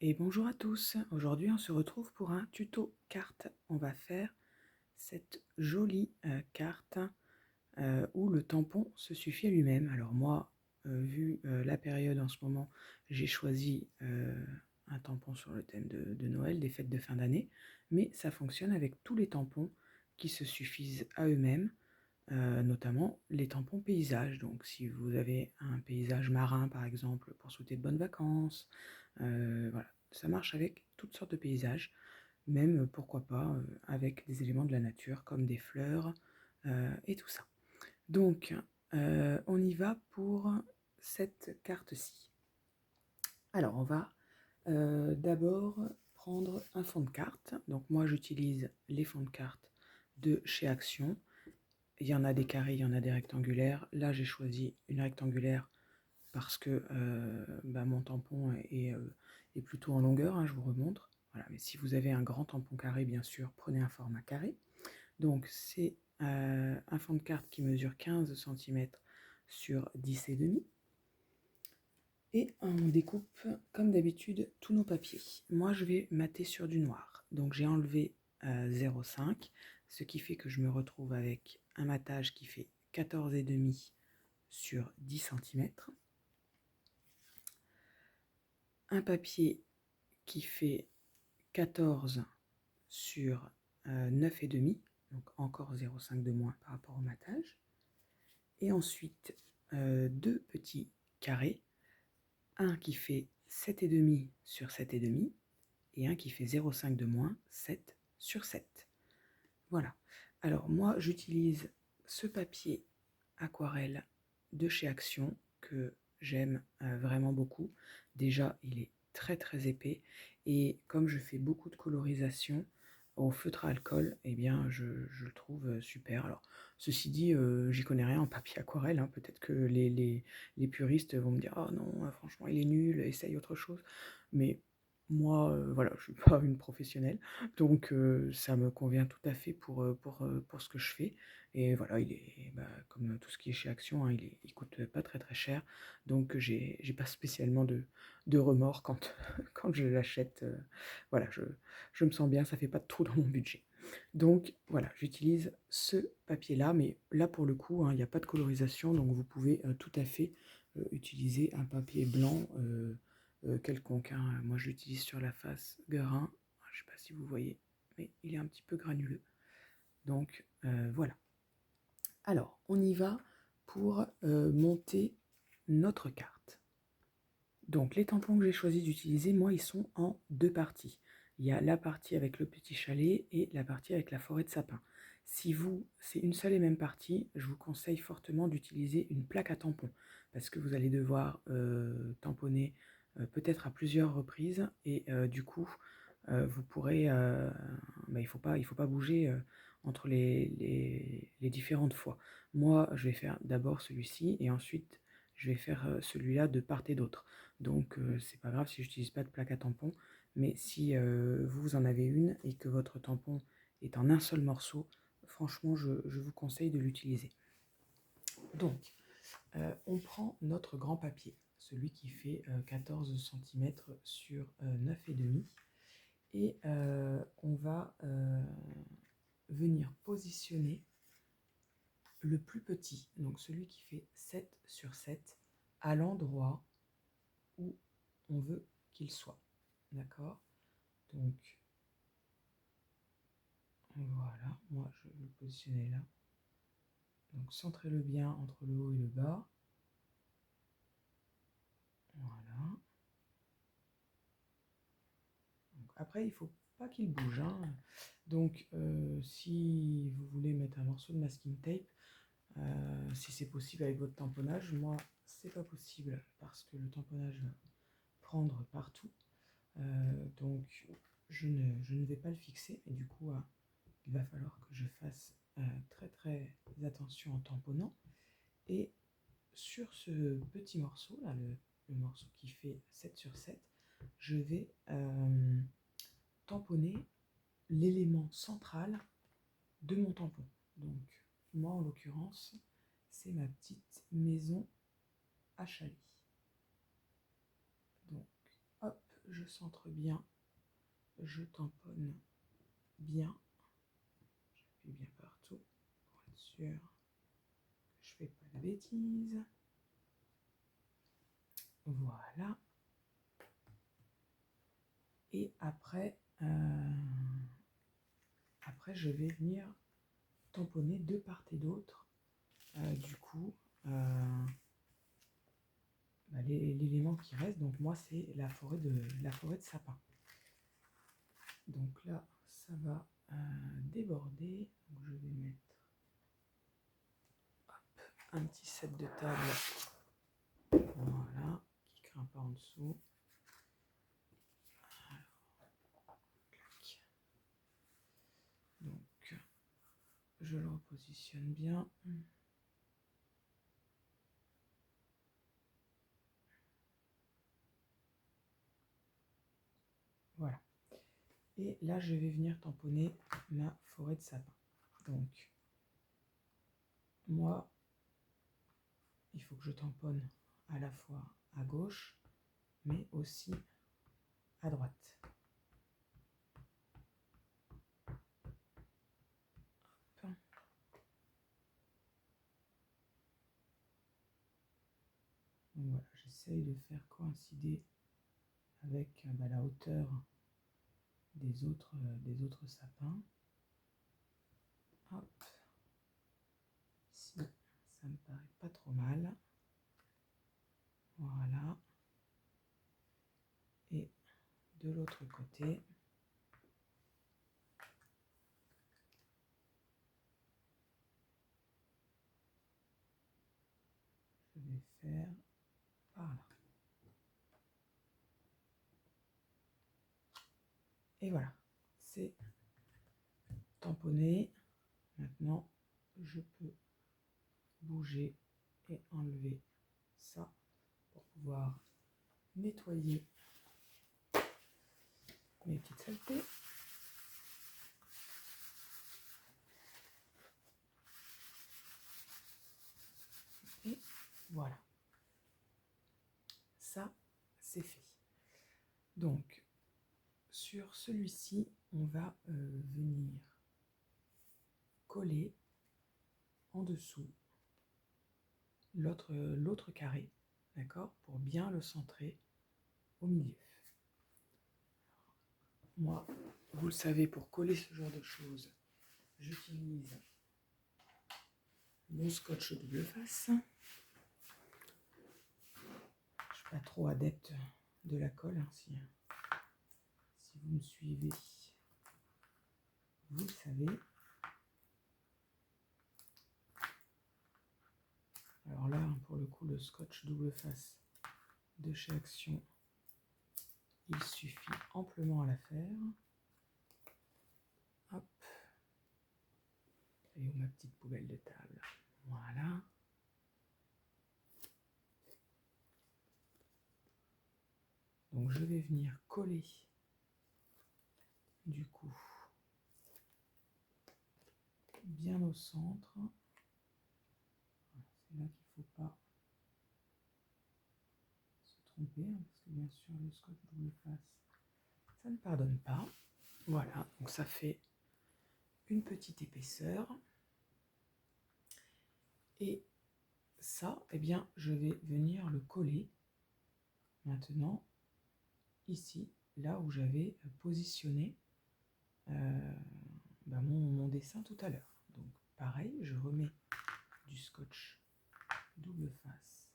Et bonjour à tous, aujourd'hui on se retrouve pour un tuto carte. On va faire cette jolie carte où le tampon se suffit à lui-même. Alors moi, vu la période en ce moment, j'ai choisi un tampon sur le thème de Noël, des fêtes de fin d'année, mais ça fonctionne avec tous les tampons qui se suffisent à eux-mêmes, notamment les tampons paysages. Donc si vous avez un paysage marin par exemple pour souhaiter de bonnes vacances, voilà, ça marche avec toutes sortes de paysages, même pourquoi pas avec des éléments de la nature comme des fleurs et tout ça. Donc on y va pour cette carte-ci. Alors on va d'abord prendre un fond de carte. Donc moi j'utilise les fonds de carte de chez Action. Il y en a des carrés, il y en a des rectangulaires. Là j'ai choisi une rectangulaire parce que mon tampon est plutôt en longueur, hein, je vous remontre. Voilà, mais si vous avez un grand tampon carré, bien sûr, prenez un format carré. Donc c'est un fond de carte qui mesure 15 cm sur 10,5. Et on découpe, comme d'habitude, tous nos papiers. Moi, je vais mater sur du noir. Donc j'ai enlevé 0,5, ce qui fait que je me retrouve avec un matage qui fait 14,5 sur 10 cm. Un papier qui fait 14 sur 9,5, donc encore 0,5 de moins par rapport au matage. Et ensuite, deux petits carrés, un qui fait 7,5 sur 7,5 et un qui fait 0,5 de moins, 7 sur 7. Voilà. Alors moi, j'utilise ce papier aquarelle de chez Action que j'aime vraiment beaucoup. Déjà, il est très très épais et comme je fais beaucoup de colorisation au feutre à alcool, eh bien je le trouve super. Alors ceci dit, j'y connais rien en papier aquarelle, hein. Peut-être que les puristes vont me dire oh non, franchement il est nul, essaye autre chose. Mais moi, voilà, je suis pas une professionnelle, donc ça me convient tout à fait pour ce que je fais. Et voilà, il est comme tout ce qui est chez Action, hein, il coûte pas très très cher, donc j'ai pas spécialement de remords quand, quand je l'achète. Voilà, je me sens bien, ça fait pas de trou dans mon budget. Donc voilà, j'utilise ce papier-là, mais là pour le coup, hein, il n'y a pas de colorisation, donc vous pouvez tout à fait utiliser un papier blanc quelconque, hein. Moi je l'utilise sur la face grain, je sais pas si vous voyez, mais il est un petit peu granuleux. Donc voilà. Alors, on y va pour monter notre carte. Donc, les tampons que j'ai choisi d'utiliser, moi, ils sont en deux parties. Il y a la partie avec le petit chalet et la partie avec la forêt de sapin. Si vous, c'est une seule et même partie, je vous conseille fortement d'utiliser une plaque à tampon parce que vous allez devoir tamponner peut-être à plusieurs reprises et du coup, vous pourrez, il faut pas bouger entre les différentes fois. Moi, je vais faire d'abord celui-ci et ensuite je vais faire celui-là de part et d'autre. Donc c'est pas grave si j'utilise pas de plaque à tampon, mais si vous en avez une et que votre tampon est en un seul morceau, franchement je vous conseille de l'utiliser. Donc on prend notre grand papier, celui qui fait 14 cm sur 9,5 et on va venir positionner le plus petit, donc celui qui fait 7 sur 7, à l'endroit où on veut qu'il soit. D'accord? Donc voilà, moi je vais le positionner là. Donc centrez-le bien entre le haut et le bas. Voilà. Donc, après, il ne faut pas qu'il bouge, hein. Donc si vous voulez mettre un morceau de masking tape, si c'est possible avec votre tamponnage, moi c'est pas possible parce que le tamponnage va prendre partout. Donc je ne vais pas le fixer et du coup il va falloir que je fasse très très attention en tamponnant. Et sur ce petit morceau là, le morceau qui fait 7 sur 7, je vais tamponner l'élément central de mon tampon. Donc moi en l'occurrence c'est ma petite maison à chalet. Donc hop, je je centre bien, je tamponne bien, j'appuie bien partout pour être sûr que je fais pas de bêtises. Voilà. Et après, je vais venir tamponner de part et d'autre. Du coup, l'élément qui reste, donc moi c'est la forêt de sapin. Donc là, ça va déborder. Donc je vais mettre un petit set de table, voilà, qui craint pas en dessous. Alors, donc je le repositionne bien. Voilà. Et là, je vais venir tamponner ma forêt de sapin. Donc, moi, il faut que je tamponne à la fois à gauche, mais aussi à droite. Hop. Donc voilà, j'essaye de faire coïncider avec la hauteur des autres sapins. Hop. Ici, ça me paraît pas trop mal. Voilà. Et de l'autre côté, je vais faire par là. Et voilà, c'est tamponné. Maintenant, je peux bouger et enlever ça pour pouvoir nettoyer mes petites saletés. Et voilà, ça c'est fait. Donc sur celui-ci, on va venir coller en dessous l'autre carré, d'accord, pour bien le centrer au milieu. Moi, vous le savez, pour coller ce genre de choses, j'utilise mon scotch double face. Je suis pas trop adepte de la colle, hein, si vous me suivez, vous le savez. Alors là, pour le coup, le scotch double face de chez Action, il suffit amplement à la faire. Hop. Et où ma petite poubelle de table. Voilà. Donc je vais venir coller du coup bien au centre. C'est là qu'il ne faut pas se tromper, hein, parce que bien sûr le scotch double face, ça ne pardonne pas. Voilà, donc ça fait une petite épaisseur. Et ça, eh bien, je vais venir le coller maintenant ici, là où j'avais positionné mon dessin tout à l'heure. Donc pareil, je remets du scotch double face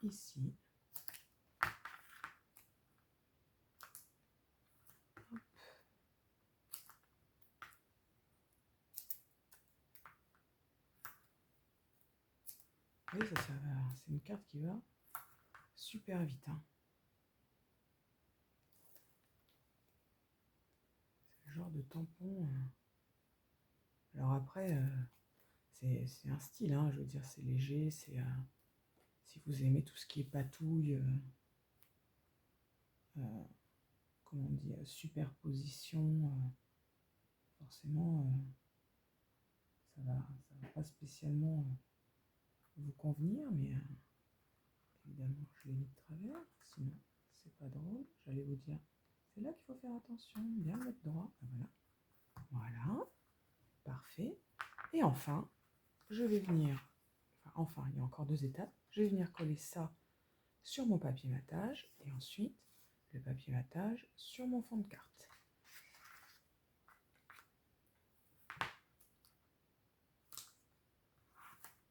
ici. Hop. Oui, ça va. C'est une carte qui va super vite, hein. C'est le genre de tampon. Alors après, c'est un style, hein, je veux dire, c'est léger, c'est si vous aimez tout ce qui est patouille, comment on dit, superposition, forcément, ça va pas spécialement vous convenir, mais évidemment, je l'ai mis de travers, sinon c'est pas drôle. J'allais vous dire, c'est là qu'il faut faire attention, bien le mettre droit. Voilà. Voilà. Parfait. Et enfin, je vais venir, enfin, il y a encore 2 étapes. Je vais venir coller ça sur mon papier matage et ensuite le papier matage sur mon fond de carte.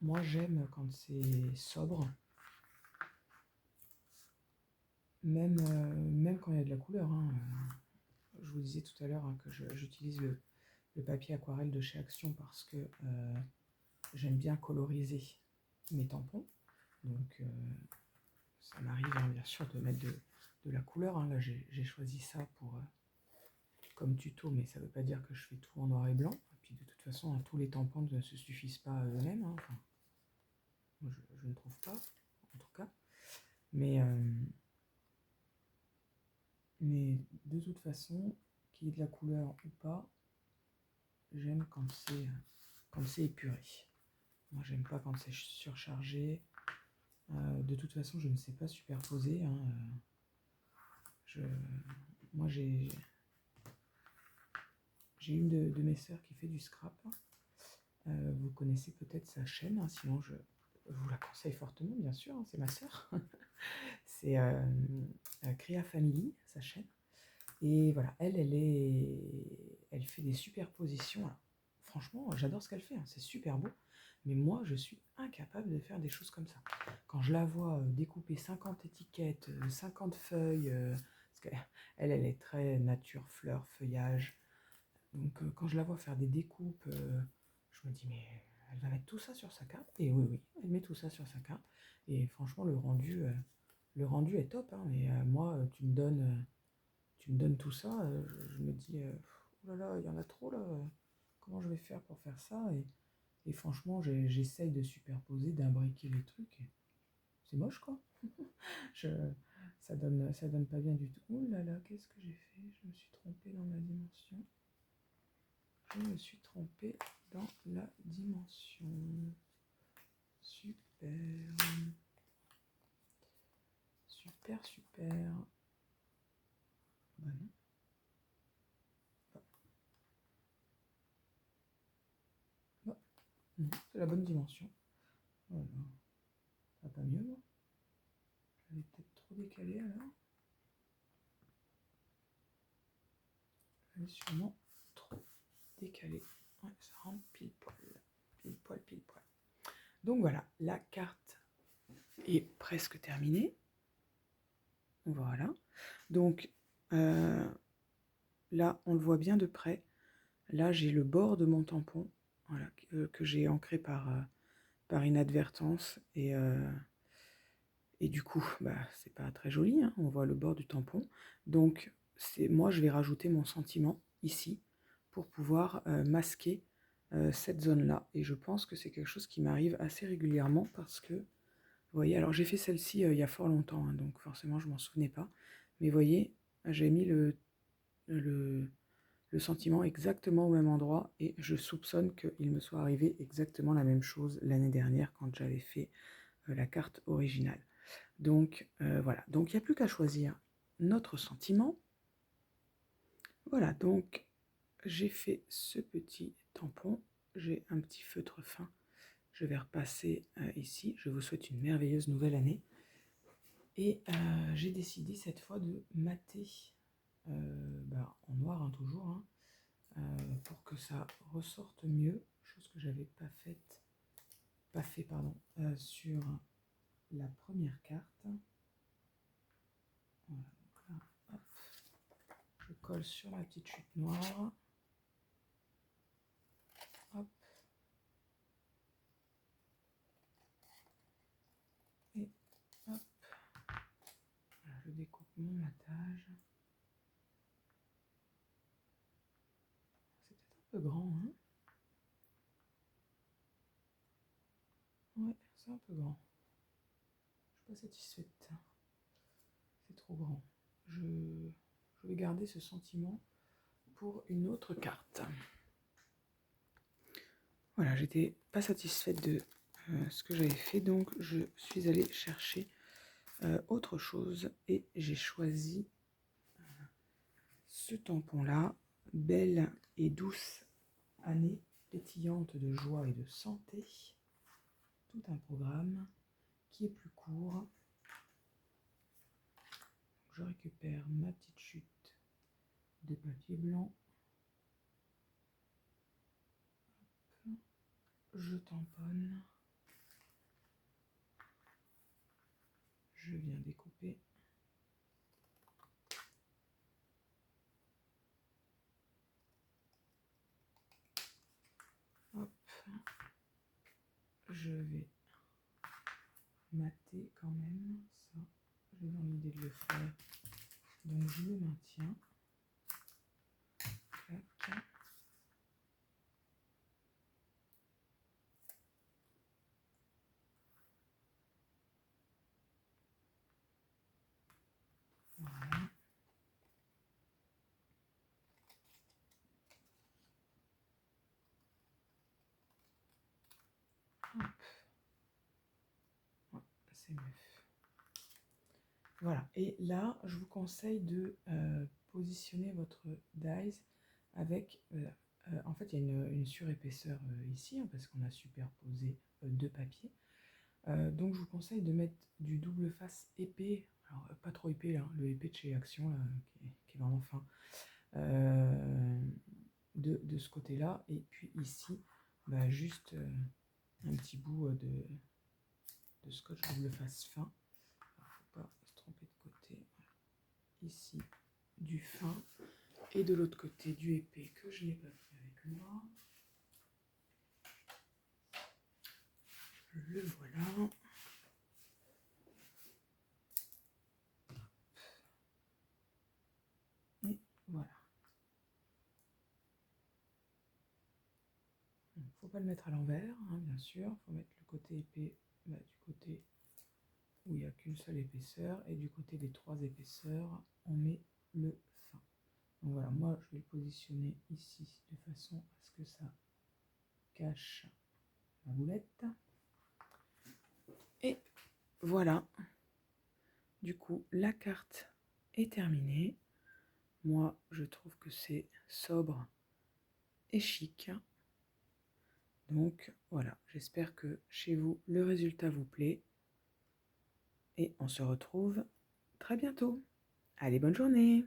Moi, j'aime quand c'est sobre, même quand il y a de la couleur. Hein. Je vous disais tout à l'heure hein, que j'utilise le papier aquarelle de chez Action parce que j'aime bien coloriser mes tampons. Donc, ça m'arrive hein, bien sûr de mettre de la couleur. Hein. Là, j'ai choisi ça pour comme tuto, mais ça ne veut pas dire que je fais tout en noir et blanc. Et puis, de toute façon, hein, tous les tampons ne se suffisent pas eux-mêmes. Hein. Enfin, je ne trouve pas, en tout cas. Mais de toute façon, qu'il y ait de la couleur ou pas, j'aime quand c'est épuré. Moi, j'aime pas quand c'est surchargé. De toute façon, je ne sais pas superposer. Hein. Moi, j'ai une de mes sœurs qui fait du scrap. Vous connaissez peut-être sa chaîne, hein, sinon je vous la conseille fortement, bien sûr. Hein, c'est ma sœur. C'est Crea Family, sa chaîne. Et voilà, elle fait des superpositions. Alors, franchement, j'adore ce qu'elle fait, hein, c'est super beau. Mais moi, je suis incapable de faire des choses comme ça. Quand je la vois découper 50 étiquettes, 50 feuilles, parce qu'elle est très nature, fleurs, feuillage. Donc, quand je la vois faire des découpes, je me dis, mais elle va mettre tout ça sur sa carte. Et oui, elle met tout ça sur sa carte. Et franchement, le rendu est top. Hein. Mais moi, tu me donnes tout ça, je me dis, oh là là, il y en a trop là, comment je vais faire pour faire ça et franchement, j'essaye de superposer, d'imbriquer les trucs, et c'est moche quoi. Je, ça donne pas bien du tout. Oh là là, qu'est-ce que j'ai fait? Je me suis trompée dans ma dimension. Je me suis trompée dans la dimension. Super. Super, super. Bah non. Bah, non, c'est la bonne dimension. Voilà. Ça va pas mieux, moi. Elle est peut-être trop décalée alors. Elle est sûrement trop décalée. Ouais, ça rentre pile poil. Pile poil, pile poil. Donc voilà, la carte est presque terminée. Voilà. Donc là, on le voit bien de près. Là, j'ai le bord de mon tampon voilà, que j'ai ancré par inadvertance. Et du coup, bah, c'est pas très joli. Hein, on voit le bord du tampon. Donc, moi, je vais rajouter mon sentiment ici pour pouvoir masquer cette zone-là. Et je pense que c'est quelque chose qui m'arrive assez régulièrement parce que, vous voyez, alors j'ai fait celle-ci il y a fort longtemps, hein, donc forcément je m'en souvenais pas. Mais vous voyez, j'ai mis le sentiment exactement au même endroit et je soupçonne qu'il me soit arrivé exactement la même chose l'année dernière quand j'avais fait la carte originale. Donc voilà, donc il n'y a plus qu'à choisir notre sentiment. Voilà, donc j'ai fait ce petit tampon, j'ai un petit feutre fin, je vais repasser ici. Je vous souhaite une merveilleuse nouvelle année. Et j'ai décidé cette fois de mater en noir hein, toujours, hein, pour que ça ressorte mieux, chose que j'avais pas fait sur la première carte. Voilà, donc là, hop, je colle sur la petite chute noire. Hop. Et hop. Voilà, je découpe mon matage. C'est peut-être un peu grand, hein? Ouais, c'est un peu grand. Je suis pas satisfaite. C'est trop grand. Je vais garder ce sentiment pour une autre carte. Voilà, j'étais pas satisfaite de ce que j'avais fait, donc je suis allée chercher Autre chose, et j'ai choisi ce tampon-là, Belle et douce année pétillante de joie et de santé. Tout un programme qui est plus court. Je récupère ma petite chute de papier blanc. Je tamponne. Je viens découper. Hop. Je vais mater quand même ça. J'ai dans l'idée de le faire. Donc je le maintiens. Clac. Voilà. Hop. Ouais, c'est neuf. Voilà. Et là, je vous conseille de positionner votre dies avec... en fait, il y a une surépaisseur ici, hein, parce qu'on a superposé deux papiers. Donc, je vous conseille de mettre du double face épais. Alors, pas trop épais, là, le épais de chez Action, là, qui est vraiment fin. De ce côté-là. Et puis ici, bah, juste un petit bout de scotch double face fin. Il ne faut pas se tromper de côté. Voilà. Ici, du fin. Et de l'autre côté, du épais que je n'ai pas pris avec moi. Le voilà. Et voilà. Il ne faut pas le mettre à l'envers, hein, bien sûr. Il faut mettre le côté épais du côté où il n'y a qu'une seule épaisseur. Et du côté des trois épaisseurs, on met le fin. Donc voilà, moi je vais le positionner ici de façon à ce que ça cache la boulette. Et voilà. Du coup, la carte est terminée. Moi, je trouve que c'est sobre et chic. Donc voilà, j'espère que chez vous, le résultat vous plaît. Et on se retrouve très bientôt. Allez, bonne journée!